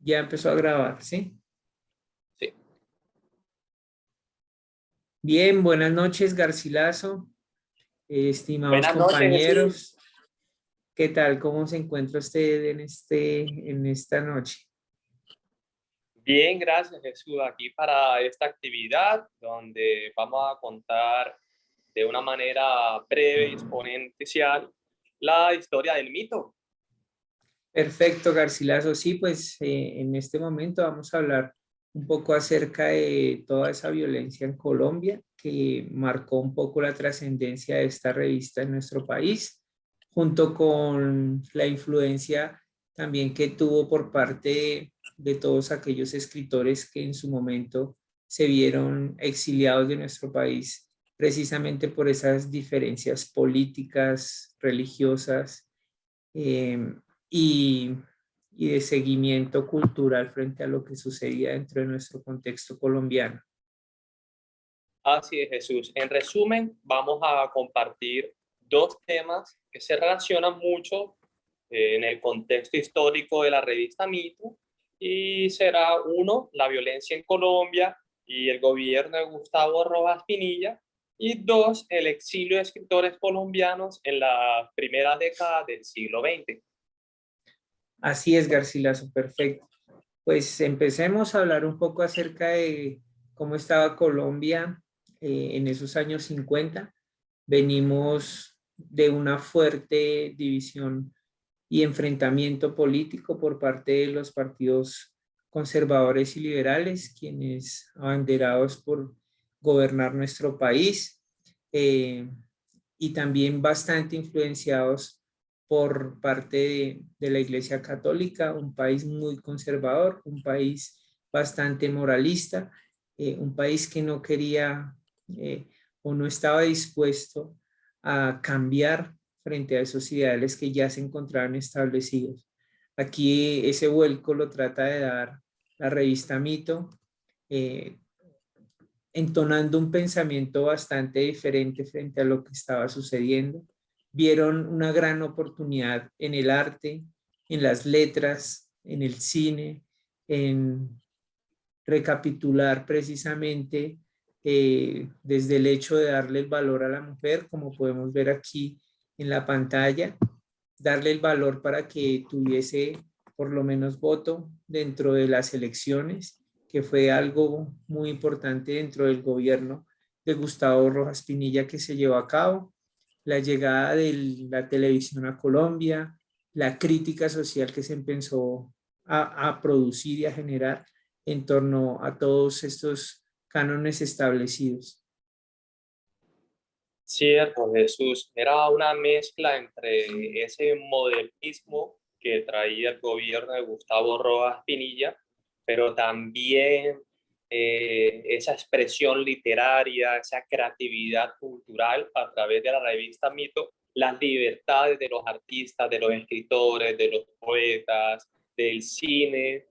Ya empezó a grabar, ¿sí? Sí. Bien, buenas noches, Garcilaso, estimados Buenas noches, Jesús. compañeros. ¿Qué tal? ¿Cómo se encuentra usted en esta noche? Bien, gracias, Jesús. Aquí para esta actividad donde vamos a contar de una manera breve y exponencial la historia del mito. Perfecto, Garcilaso. Sí, pues en este momento vamos a hablar un poco acerca de toda esa violencia en Colombia que marcó un poco la trascendencia de esta revista en nuestro país, junto con la influencia también que tuvo por parte de todos aquellos escritores que en su momento se vieron exiliados de nuestro país precisamente por esas diferencias políticas, religiosas eh, y, y de seguimiento cultural frente a lo que sucedía dentro de nuestro contexto colombiano. Así es, Jesús. En resumen, vamos a compartir dos temas que se relacionan mucho en el contexto histórico de la revista Mito, y será uno, la violencia en Colombia y el gobierno de Gustavo Rojas Pinilla, y dos, el exilio de escritores colombianos en la primera década del siglo XX. Así es, Garcilaso, perfecto. Pues empecemos a hablar un poco acerca de cómo estaba Colombia en esos años 50. Venimos de una fuerte división y enfrentamiento político por parte de los partidos conservadores y liberales, quienes abanderados por gobernar nuestro país, eh, y también bastante influenciados por parte de la Iglesia Católica, un país muy conservador, un país bastante moralista, un país que no quería o no estaba dispuesto a cambiar frente a esos ideales que ya se encontraban establecidos. Aquí ese vuelco lo trata de dar la revista Mito, eh, entonando un pensamiento bastante diferente frente a lo que estaba sucediendo. Vieron una gran oportunidad en el arte, en las letras, en el cine, en recapitular precisamente desde el hecho de darle el valor a la mujer, como podemos ver aquí en la pantalla, darle el valor para que tuviese por lo menos voto dentro de las elecciones, que fue algo muy importante dentro del gobierno de Gustavo Rojas Pinilla que se llevó a cabo, la llegada de la televisión a Colombia, la crítica social que se empezó a producir y a generar en torno a todos estos cánones establecidos. Cierto, Jesús. Era una mezcla entre ese modernismo que traía el gobierno de Gustavo Rojas Pinilla, pero también esa expresión literaria, esa creatividad cultural a través de la revista Mito, las libertades de los artistas, de los escritores, de los poetas, del cine,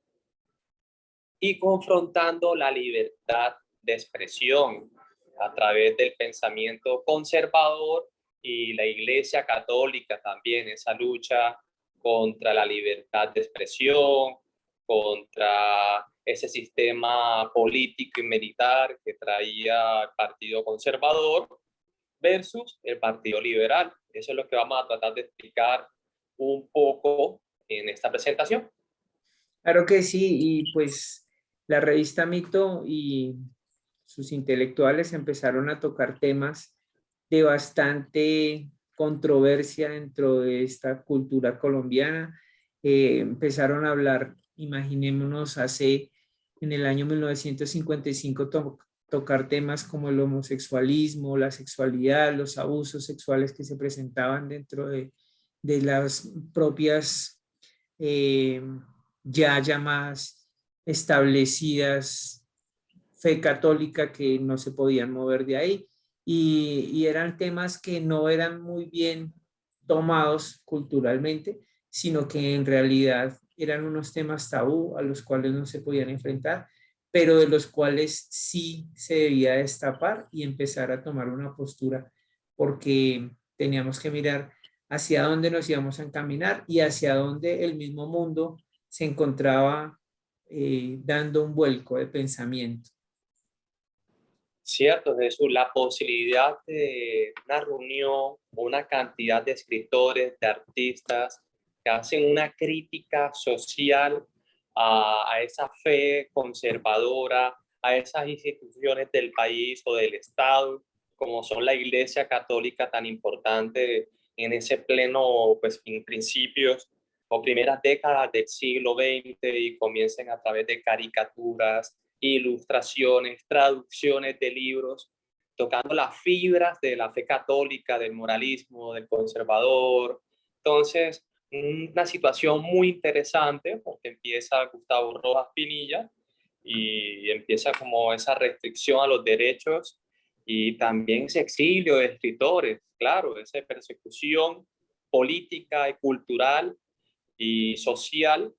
y confrontando la libertad de expresión a través del pensamiento conservador y la Iglesia Católica también, esa lucha contra la libertad de expresión, contra ese sistema político y militar que traía el Partido Conservador versus el Partido Liberal. Eso es lo que vamos a tratar de explicar un poco en esta presentación. Claro que sí, y pues la revista Mito y sus intelectuales empezaron a tocar temas de bastante controversia dentro de esta cultura colombiana. Empezaron a hablar, imaginémonos, hace en el año 1955 tocar temas como el homosexualismo, la sexualidad, los abusos sexuales que se presentaban dentro de las propias eh, ya llamadas establecidas fe católica que no se podían mover de ahí y eran temas que no eran muy bien tomados culturalmente, sino que en realidad eran unos temas tabú a los cuales no se podían enfrentar, pero de los cuales sí se debía destapar y empezar a tomar una postura, porque teníamos que mirar hacia dónde nos íbamos a encaminar y hacia dónde el mismo mundo se encontraba dando un vuelco de pensamiento. Cierto, Jesús, la posibilidad de una reunión o una cantidad de escritores, de artistas que hacen una crítica social a esa fe conservadora, a esas instituciones del país o del Estado, como son la Iglesia Católica tan importante en ese pleno, pues en principios o primeras décadas del siglo XX y comiencen a través de caricaturas, ilustraciones, traducciones de libros, tocando las fibras de la fe católica, del moralismo, del conservador. Entonces, una situación muy interesante porque empieza Gustavo Rojas Pinilla y empieza como esa restricción a los derechos y también ese exilio de escritores, claro, esa persecución política y cultural y social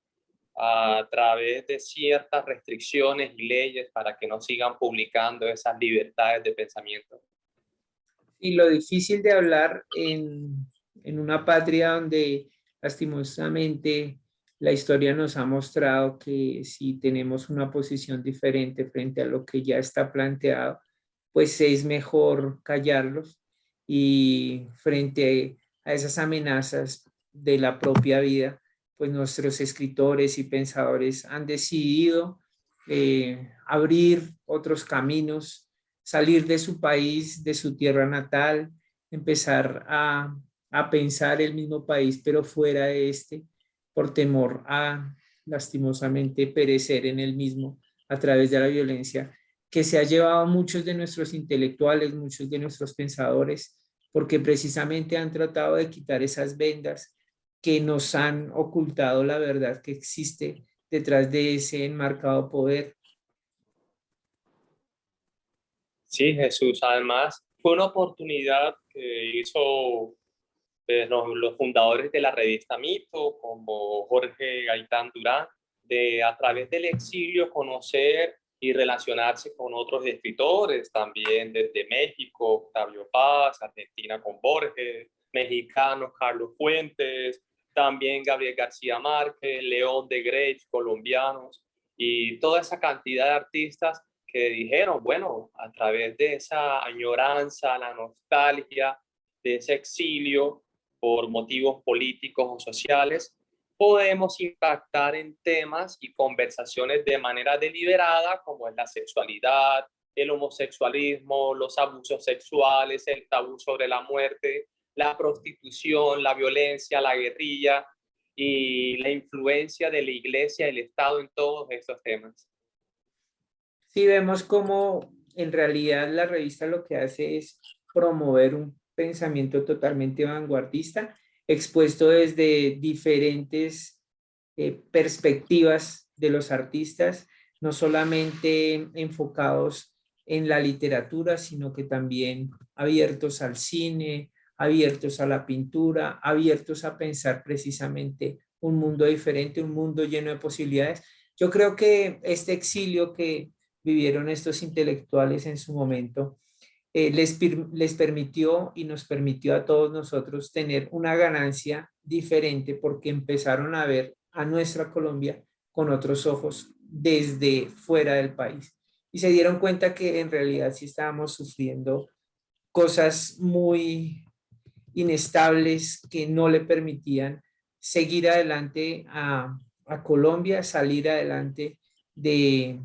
a través de ciertas restricciones y leyes para que no sigan publicando esas libertades de pensamiento. Y lo difícil de hablar en una patria donde lastimosamente la historia nos ha mostrado que si tenemos una posición diferente frente a lo que ya está planteado, pues es mejor callarlos y frente a esas amenazas de la propia vida, pues nuestros escritores y pensadores han decidido abrir otros caminos, salir de su país, de su tierra natal, empezar a pensar el mismo país, pero fuera de este, por temor a lastimosamente perecer en el mismo a través de la violencia que se ha llevado a muchos de nuestros intelectuales, muchos de nuestros pensadores, porque precisamente han tratado de quitar esas vendas que nos han ocultado la verdad que existe detrás de ese enmarcado poder. Sí, Jesús, además fue una oportunidad que hizo los fundadores de la revista Mito, como Jorge Gaitán Durán, de a través del exilio conocer y relacionarse con otros escritores, también desde México, Octavio Paz, Argentina con Borges, mexicanos, Carlos Fuentes, también Gabriel García Márquez, León de Grech, colombianos, y toda esa cantidad de artistas que dijeron, bueno, a través de esa añoranza, la nostalgia, de ese exilio, por motivos políticos o sociales, podemos impactar en temas y conversaciones de manera deliberada, como es la sexualidad, el homosexualismo, los abusos sexuales, el tabú sobre la muerte, la prostitución, la violencia, la guerrilla y la influencia de la iglesia y el Estado en todos estos temas. Si vemos cómo en realidad la revista lo que hace es promover un pensamiento totalmente vanguardista, expuesto desde diferentes perspectivas de los artistas, no solamente enfocados en la literatura, sino que también abiertos al cine, abiertos a la pintura, abiertos a pensar precisamente un mundo diferente, un mundo lleno de posibilidades. Yo creo que este exilio que vivieron estos intelectuales en su momento, les permitió y nos permitió a todos nosotros tener una ganancia diferente porque empezaron a ver a nuestra Colombia con otros ojos desde fuera del país y se dieron cuenta que en realidad sí estábamos sufriendo cosas muy inestables que no le permitían seguir adelante a Colombia, salir adelante de,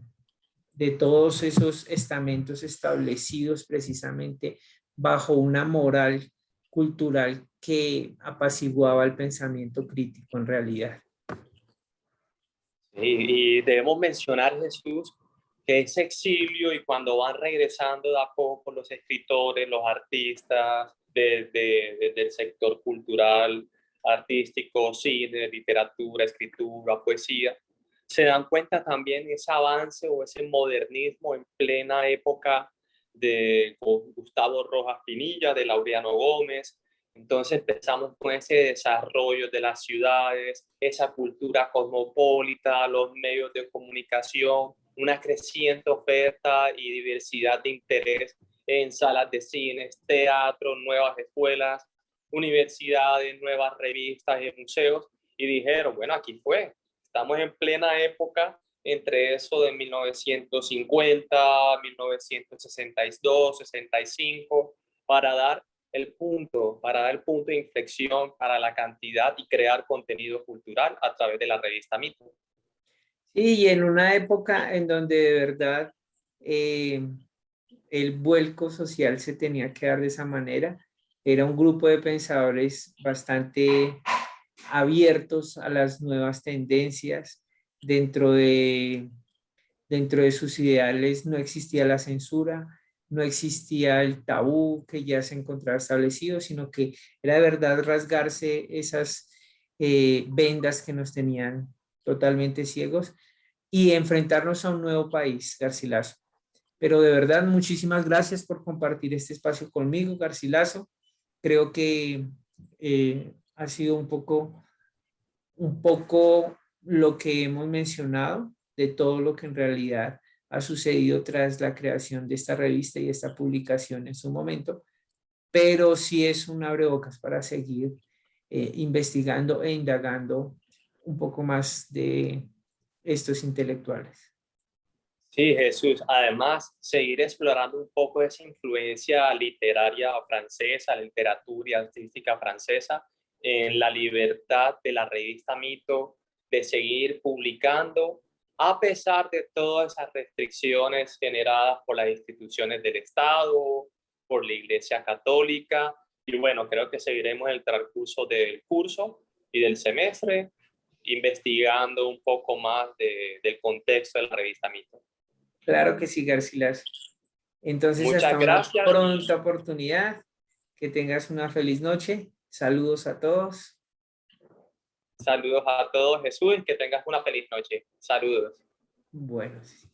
de todos esos estamentos establecidos precisamente bajo una moral cultural que apaciguaba el pensamiento crítico en realidad. Y debemos mencionar, Jesús, que ese exilio y cuando van regresando de a poco los escritores, los artistas desde el sector cultural, artístico, cine, literatura, escritura, poesía, se dan cuenta también ese avance o ese modernismo en plena época de Gustavo Rojas Pinilla, de Laureano Gómez. Entonces empezamos con ese desarrollo de las ciudades, esa cultura cosmopolita, los medios de comunicación, una creciente oferta y diversidad de interés en salas de cines, teatro, nuevas escuelas, universidades, nuevas revistas y museos. Y dijeron, bueno, aquí fue, estamos en plena época entre eso de 1950, 1962, 65, para dar el punto de inflexión para la cantidad y crear contenido cultural a través de la revista Mito. Sí, y en una época en donde de verdad eh, el vuelco social se tenía que dar de esa manera, era un grupo de pensadores bastante abiertos a las nuevas tendencias. Dentro de, dentro de sus ideales no existía la censura, no existía el tabú que ya se encontraba establecido, sino que era de verdad rasgarse esas vendas que nos tenían totalmente ciegos y enfrentarnos a un nuevo país, Garcilaso. Pero de verdad, muchísimas gracias por compartir este espacio conmigo, Garcilaso. Creo que ha sido un poco lo que hemos mencionado de todo lo que en realidad ha sucedido tras la creación de esta revista y esta publicación en su momento, pero sí es un abrebocas para seguir investigando e indagando un poco más de estos intelectuales. Sí, Jesús. Además, seguir explorando un poco esa influencia literaria francesa, literatura y artística francesa, en la libertad de la revista Mito, de seguir publicando, a pesar de todas esas restricciones generadas por las instituciones del Estado, por la Iglesia Católica. Y bueno, creo que seguiremos el transcurso del curso y del semestre, investigando un poco más del contexto de la revista Mito. Claro que sí, Garcilas. Entonces, Muchas hasta una gracias y pronta oportunidad. Que tengas una feliz noche. Saludos a todos. saludos a todos, Jesús, que tengas una feliz noche. Saludos. Bueno, sí.